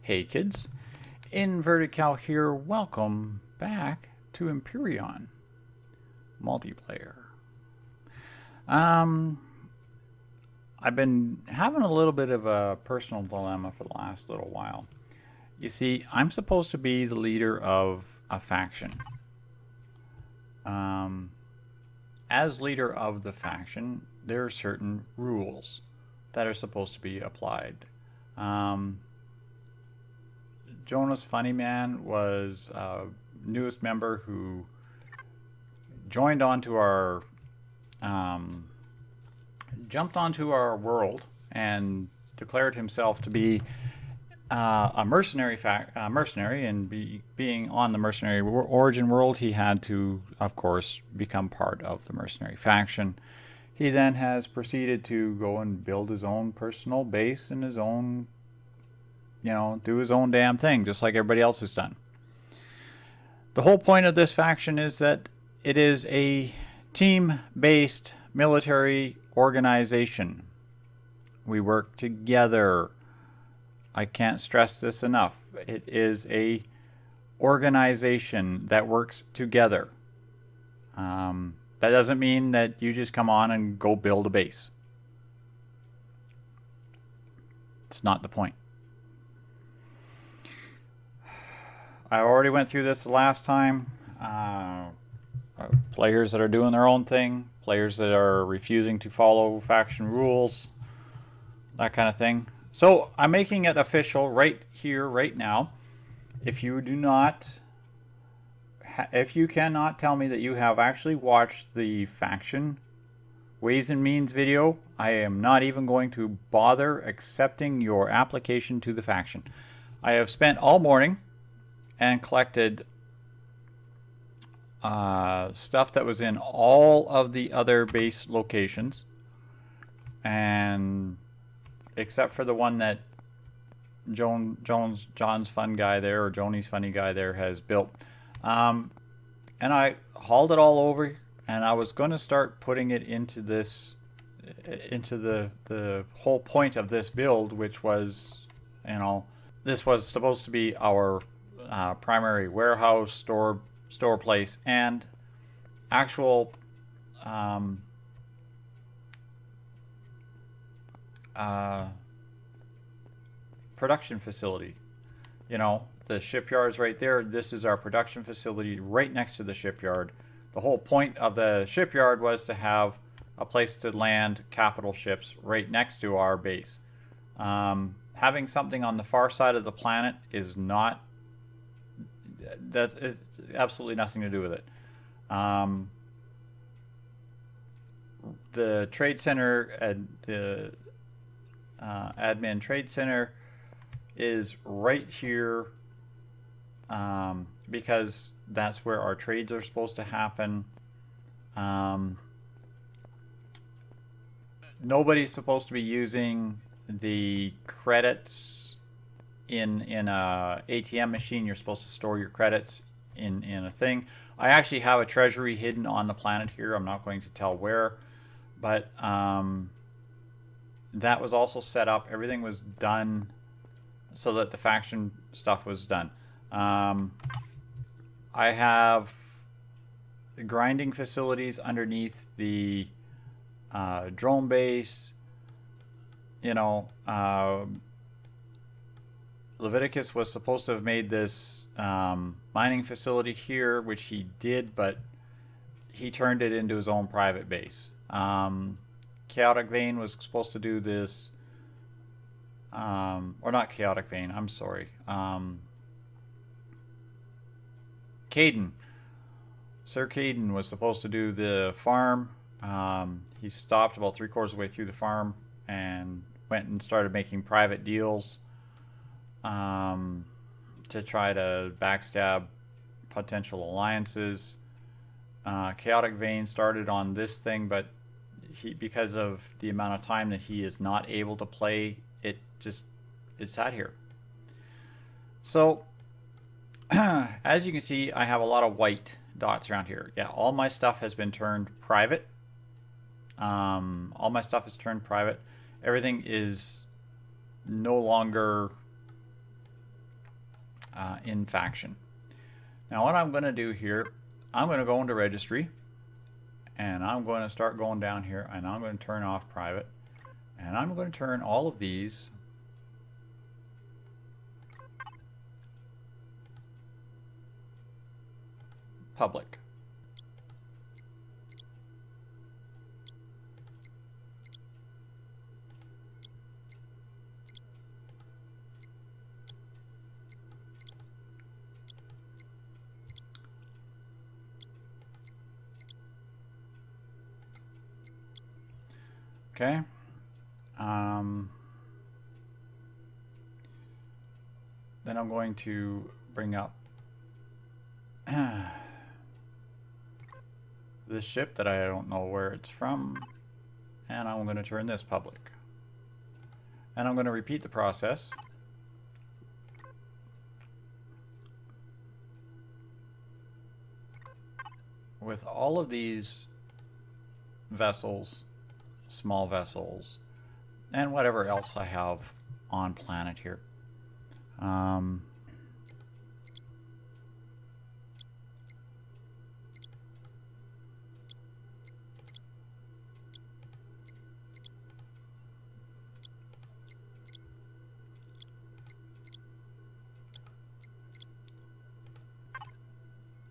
Hey kids, Inverted Cal here. Welcome back to Empyrion multiplayer. Um, I've been having a little bit of a personal dilemma for the last little while. You see, I'm supposed to be the leader of a faction. Um, as leader of the faction, there are certain rules that are supposed to be applied. Um, Jonas Funnyman was newest member who joined onto our jumped onto our world and declared himself to be a mercenary, and being on the mercenary origin world, he had to, of course, become part of the mercenary faction. He then has proceeded to go and build his own personal base and his own, do his own damn thing, just like everybody else has done. The whole point of this faction is that it is a team-based military organization. We work together. I can't stress this enough. It is a organization that works together. That doesn't mean that you just come on and go build a base. It's not the point. I already went through this the last time. Players that are doing their own thing, players that are refusing to follow faction rules, that kind of thing. So I'm making it official right here, right now. If you cannot tell me that you have actually watched the faction Ways and Means video, I am not even going to bother accepting your application to the faction. I have spent all morning and collected stuff that was in all of the other base locations, and except for the one that John's fun guy there, or Joni's funny guy there, has built. And I hauled it all over, and I was going to start putting it into this, into the whole point of this build, which was, this was supposed to be our primary warehouse, store place, and actual production facility. The shipyard's right there. This is our production facility right next to the shipyard. The whole point of the shipyard was to have a place to land capital ships right next to our base. Having something on the far side of the planet is not, it's absolutely nothing to do with it. The trade center, the admin trade center, is right here, because that's where our trades are supposed to happen. Nobody's supposed to be using the credits in a ATM machine. You're supposed to store your credits in a thing. I actually have a treasury hidden on the planet here. I'm not going to tell where, but that was also set up. Everything was done so that the faction stuff was done. I have grinding facilities underneath the drone base. Leviticus was supposed to have made this mining facility here, which he did, but he turned it into his own private base. Chaotic Vein was supposed to do this, or not Chaotic Vein, I'm sorry. Caden. Sir Caden was supposed to do the farm. He stopped about 3/4 of the way through the farm and went and started making private deals to try to backstab potential alliances. Chaotic Vein started on this thing, but because of the amount of time that he is not able to play, it sat here. So as you can see, I have a lot of white dots around here. Yeah, all my stuff has been turned private. All my stuff is turned private. Everything is no longer in faction. Now what I'm going to do here, I'm going to go into registry, and I'm going to start going down here, and I'm going to turn off private, and I'm going to turn all of these public. Okay. Then I'm going to bring up this ship that I don't know where it's from, and I'm going to turn this public. And I'm going to repeat the process. With all of these vessels, small vessels, and whatever else I have on planet here.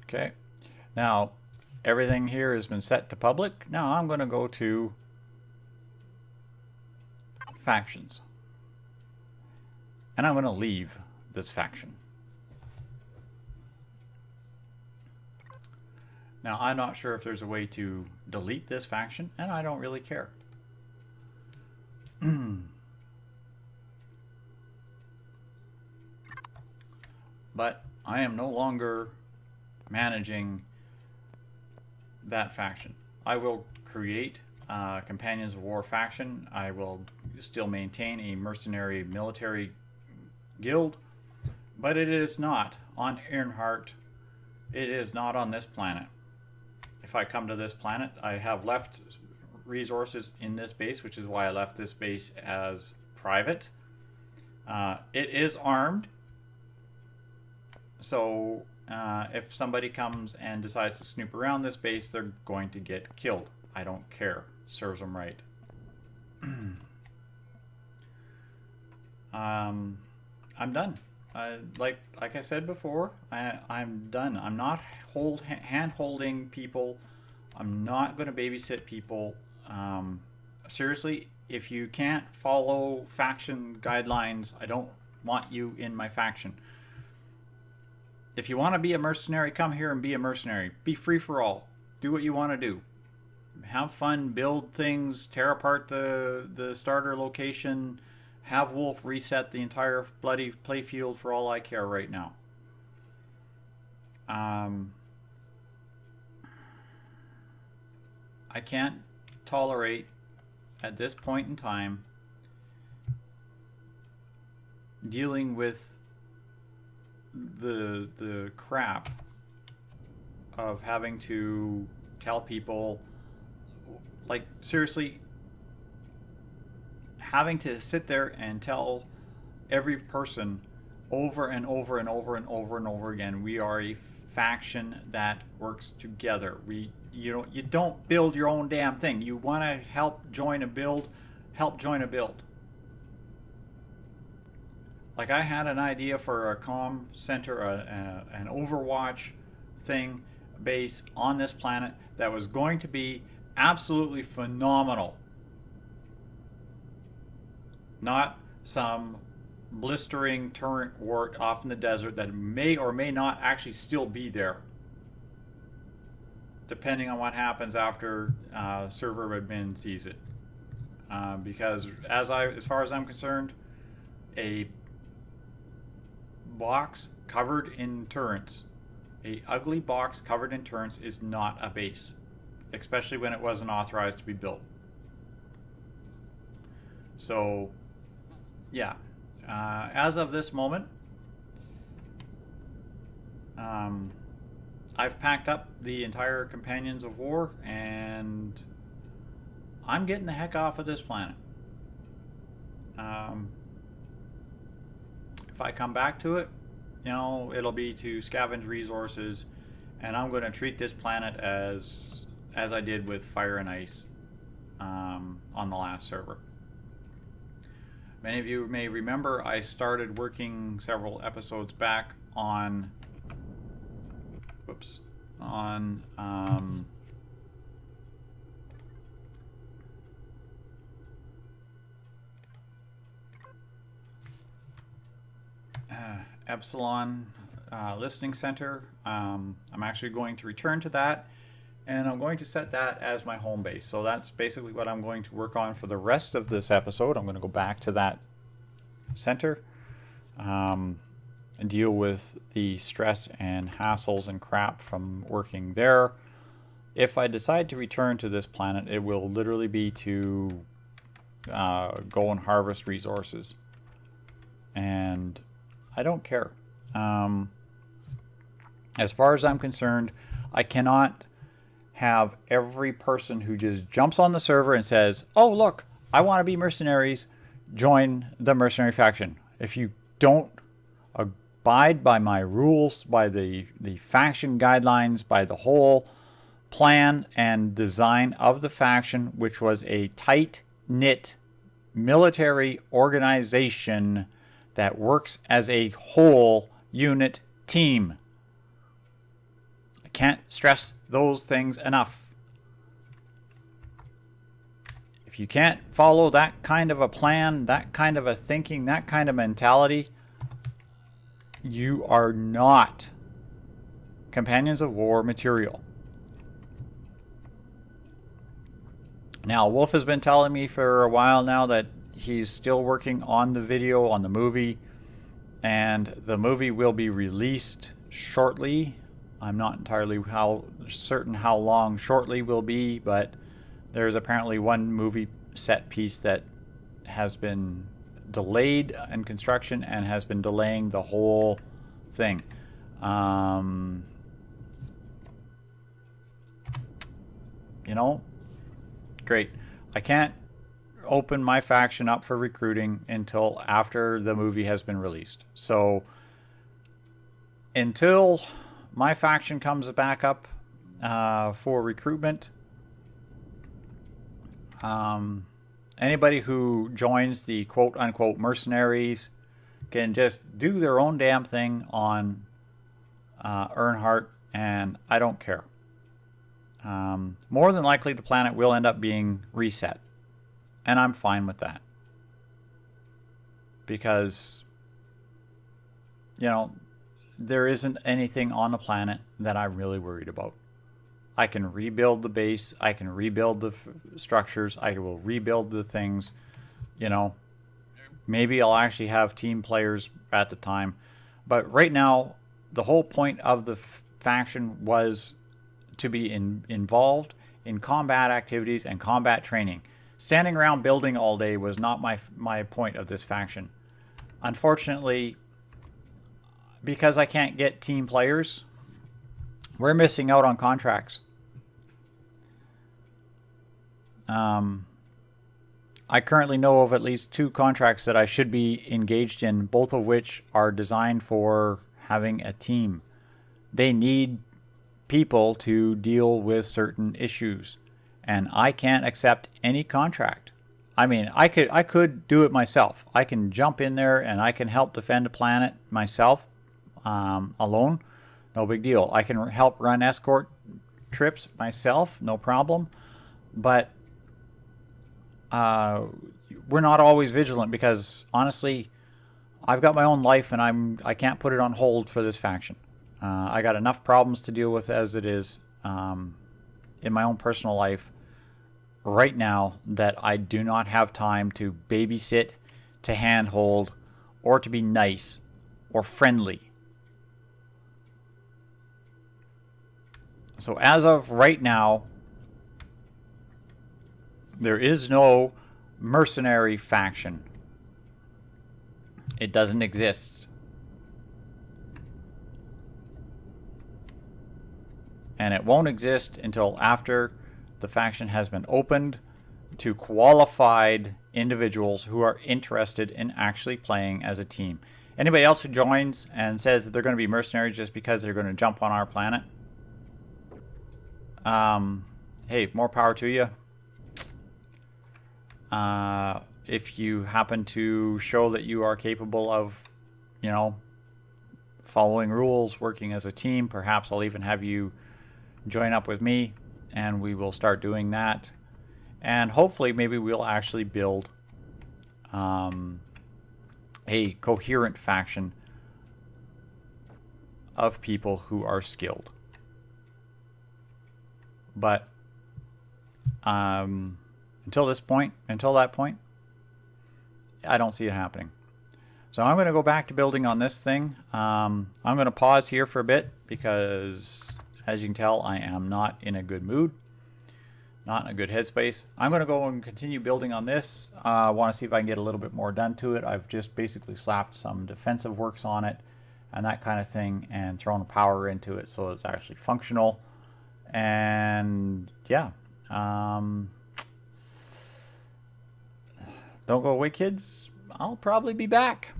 Okay, now everything here has been set to public. Now I'm going to go to factions, and I'm going to leave this faction. Now I'm not sure if there's a way to delete this faction, and I don't really care. But I am no longer managing that faction. I will create a Companions of War faction. I will still maintain a mercenary military guild, but it is not on Earnhardt. It is not on this planet. If I come to this planet, I have left resources in this base, which is why I left this base as private. It is armed, so if somebody comes and decides to snoop around this base, they're going to get killed. I don't care. Serves them right. I'm done. Like I said before, I'm done. I'm not hand-holding people. I'm not going to babysit people. Seriously, if you can't follow faction guidelines, I don't want you in my faction. If you want to be a mercenary, come here and be a mercenary. Be free for all. Do what you want to do. Have fun, build things, tear apart the starter location, have Wolf reset the entire bloody playfield for all I care right now. I can't tolerate, at this point in time, dealing with the crap of having to tell people, like, seriously, having to sit there and tell every person over and over and over and over and over again, we are a faction that works together. You don't build your own damn thing. You want to help join a build, help join a build. Like, I had an idea for a comm center, an Overwatch thing base on this planet that was going to be absolutely phenomenal. Not some blistering turret wart off in the desert that may or may not actually still be there, depending on what happens after server admin sees it. Because as far as I'm concerned, a box covered in turrets, a ugly box covered in turrets, is not a base, especially when it wasn't authorized to be built. So yeah, as of this moment, I've packed up the entire Companions of War, and I'm getting the heck off of this planet. If I come back to it, it'll be to scavenge resources, and I'm going to treat this planet as I did with Fire and Ice on the last server. Many of you may remember I started working several episodes back on Epsilon Listening Center. I'm actually going to return to that, and I'm going to set that as my home base. So that's basically what I'm going to work on for the rest of this episode. I'm going to go back to that center and deal with the stress and hassles and crap from working there. If I decide to return to this planet, it will literally be to go and harvest resources. And I don't care. As far as I'm concerned, I cannot have every person who just jumps on the server and says, oh, look, I want to be mercenaries, join the mercenary faction. If you don't abide by my rules, by the faction guidelines, by the whole plan and design of the faction, which was a tight-knit military organization that works as a whole unit team. I can't stress those things enough. If you can't follow that kind of a plan, that kind of a thinking, that kind of mentality, you are not Companions of War material. Now, Wolf has been telling me for a while now that he's still working on the video, on the movie, and the movie will be released shortly. I'm not entirely certain how long shortly will be, but there's apparently one movie set piece that has been delayed in construction and has been delaying the whole thing. Great. I can't open my faction up for recruiting until after the movie has been released. So until my faction comes back up for recruitment, anybody who joins the quote-unquote mercenaries can just do their own damn thing on Earnhardt, and I don't care. More than likely, the planet will end up being reset, and I'm fine with that. Because, there isn't anything on the planet that I'm really worried about. I can rebuild the base. I can rebuild the structures. I will rebuild the things. Maybe I'll actually have team players at the time. But right now, the whole point of the faction was to be involved in combat activities and combat training. Standing around building all day was not my point of this faction. Unfortunately, because I can't get team players, we're missing out on contracts. I currently know of at least 2 contracts that I should be engaged in, both of which are designed for having a team. They need people to deal with certain issues, and I can't accept any contract. I mean, I could do it myself. I can jump in there and I can help defend a planet myself, alone. No big deal. I can help run escort trips myself, no problem. But we're not always vigilant because, honestly, I've got my own life and I can't put it on hold for this faction. I got enough problems to deal with as it is in my own personal life right now that I do not have time to babysit, to handhold, or to be nice or friendly. So as of right now, there is no mercenary faction. It doesn't exist. And it won't exist until after the faction has been opened to qualified individuals who are interested in actually playing as a team. Anybody else who joins and says that they're going to be mercenaries just because they're going to jump on our planet, hey, more power to you. If you happen to show that you are capable of, following rules, working as a team, perhaps I'll even have you join up with me and we will start doing that. And hopefully maybe we'll actually build a coherent faction of people who are skilled. But until that point, I don't see it happening. So I'm going to go back to building on this thing. I'm going to pause here for a bit because, as you can tell, I am not in a good mood, not in a good headspace. I'm going to go and continue building on this. I want to see if I can get a little bit more done to it. I've just basically slapped some defensive works on it and that kind of thing and thrown power into it so it's actually functional. And yeah, don't go away, kids. I'll probably be back.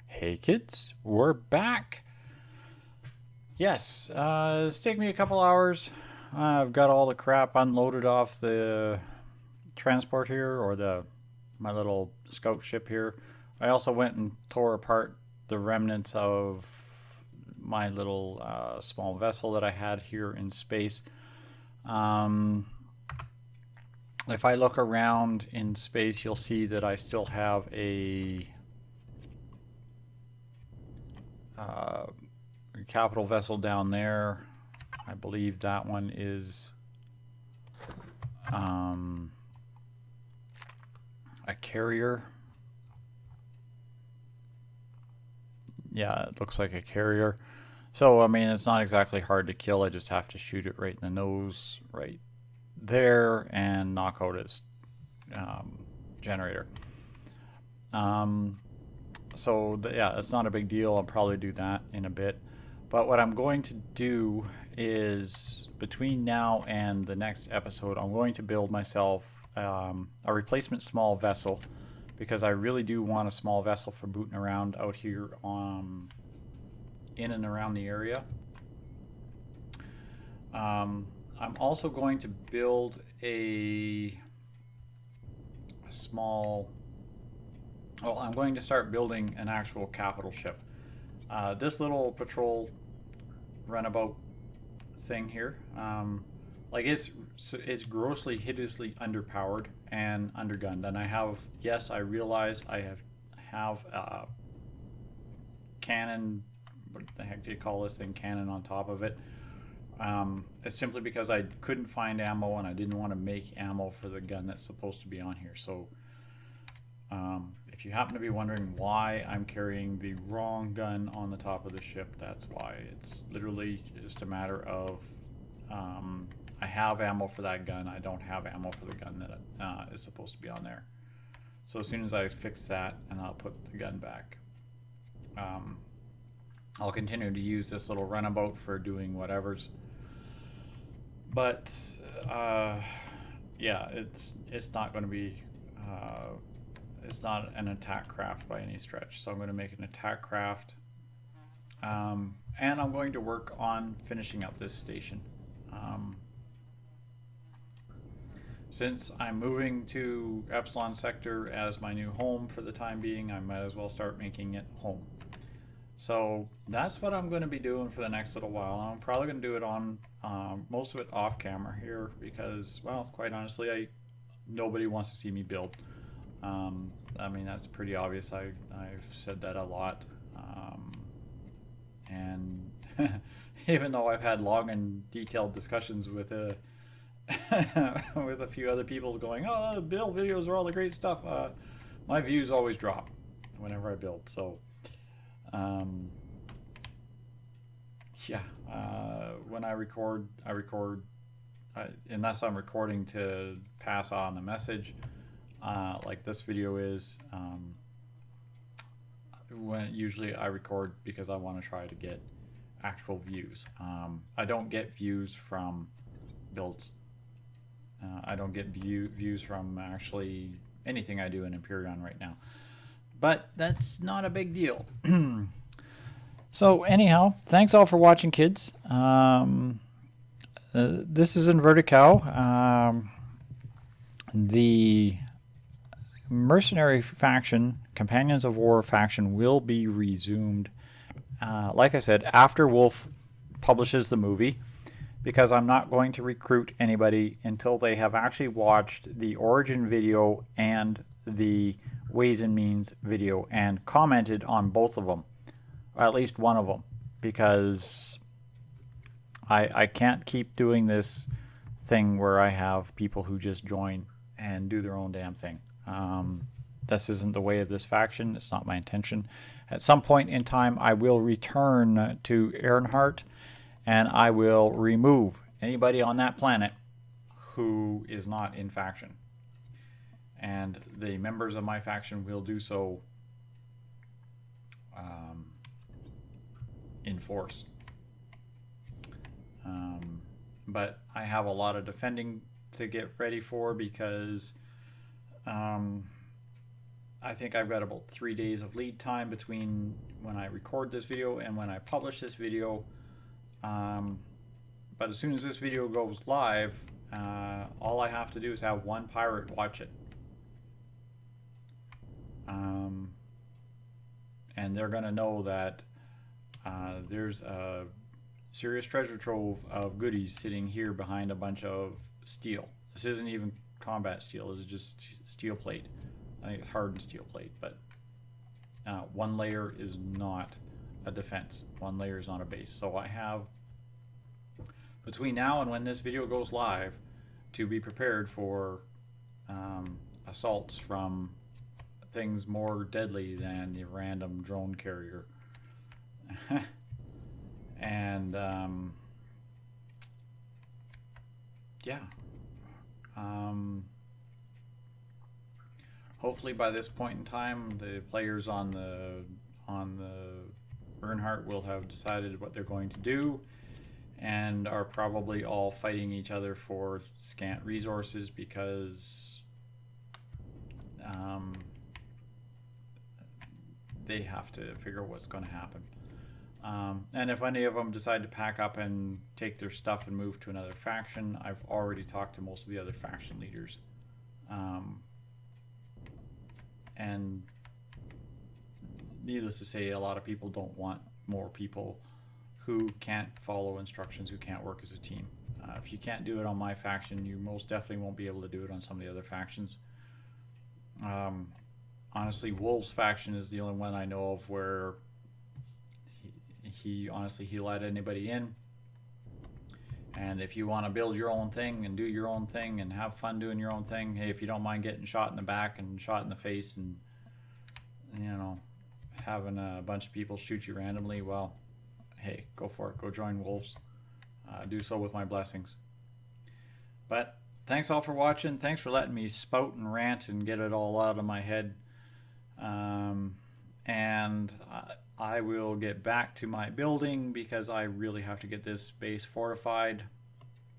Hey kids, we're back. Yes, it's taken me a couple hours. I've got all the crap unloaded off the transport here, or my little scout ship here. I also went and tore apart the remnants of my little small vessel that I had here in space. If I look around in space, you'll see that I still have a capital vessel down there. I believe that one is a carrier. Yeah, it looks like a carrier. So, I mean, it's not exactly hard to kill. I just have to shoot it right in the nose, right there, and knock out its generator. So yeah, it's not a big deal. I'll probably do that in a bit. But what I'm going to do is, between now and the next episode, I'm going to build myself a replacement small vessel, because I really do want a small vessel for booting around out here in and around the area. I'm also going to build a small... Well, I'm going to start building an actual capital ship. This little patrol runabout thing here, like it's grossly, hideously underpowered and undergunned. And I realize I have cannon. What the heck do you call this thing? Cannon on top of it. It's simply because I couldn't find ammo and I didn't want to make ammo for the gun that's supposed to be on here. So if you happen to be wondering why I'm carrying the wrong gun on the top of the ship, that's why. It's literally just a matter of I have ammo for that gun. I don't have ammo for the gun that is supposed to be on there. So as soon as I fix that, and I'll put the gun back. I'll continue to use this little runabout for doing whatever's. But yeah, it's not going to be. It's not an attack craft by any stretch. So I'm going to make an attack craft, and I'm going to work on finishing up this station. Since I'm moving to Epsilon Sector as my new home for the time being, I might as well start making it home. So that's what I'm going to be doing for the next little while. I'm probably going to do it on most of it off camera here because, well, quite honestly, nobody wants to see me build. I mean, that's pretty obvious. I've said that a lot. And even though I've had long and detailed discussions with with a few other people going, oh, the build videos are all the great stuff, my views always drop whenever I build. So yeah, when I record, unless I'm recording to pass on a message, like this video is, usually I record because I want to try to get actual views. I don't get views from builds. I don't get views from actually anything I do in Empyrion right now. but that's not a big deal. So anyhow, thanks all for watching, kids. This is Inverted Cow. The mercenary faction, Companions of War faction, will be resumed, like I said, after Wolf publishes the movie, because I'm not going to recruit anybody until they have actually watched the origin video and the Ways and Means video and commented on both of them, or at least one of them, because I can't keep doing this thing where I have people who just join and do their own damn thing. This isn't the way of this faction. It's not my intention. At some point in time, I will return to Earnhardt, and I will remove anybody on that planet who is not in faction. And the members of my faction will do so in force. But I have a lot of defending to get ready for, because I think I've got about 3 days of lead time between when I record this video and when I publish this video. But as soon as this video goes live, all I have to do is have one pirate watch it. And they're going to know that there's a serious treasure trove of goodies sitting here behind a bunch of steel. This isn't even combat steel. This is just steel plate. I think it's hardened steel plate, but one layer is not a defense. One layer is not a base. So I have, between now and when this video goes live, to be prepared for assaults from things more deadly than the random drone carrier. And yeah. Hopefully by this point in time, the players on the Earnhardt will have decided what they're going to do, and are probably all fighting each other for scant resources, because they have to figure out what's going to happen. And if any of them decide to pack up and take their stuff and move to another faction, I've already talked to most of the other faction leaders. And needless to say, a lot of people don't want more people who can't follow instructions, who can't work as a team. If you can't do it on my faction, you most definitely won't be able to do it on some of the other factions. Honestly, Wolf's faction is the only one I know of where he let anybody in. And if you want to build your own thing and do your own thing and have fun doing your own thing, hey, if you don't mind getting shot in the back and shot in the face and, you know, having a bunch of people shoot you randomly, well, hey, go for it. Go join Wolves. Do so with my blessings. But thanks all for watching. Thanks for letting me spout and rant and get it all out of my head. And I will get back to my building, because I really have to get this base fortified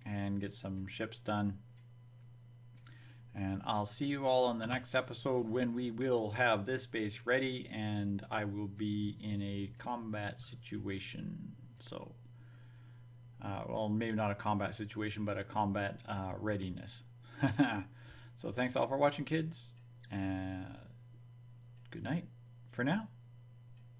and get some ships done. And I'll see you all on the next episode, when we will have this base ready and I will be in a combat situation. So, well, maybe not a combat situation, but a combat readiness. So thanks all for watching, kids. Good night for now.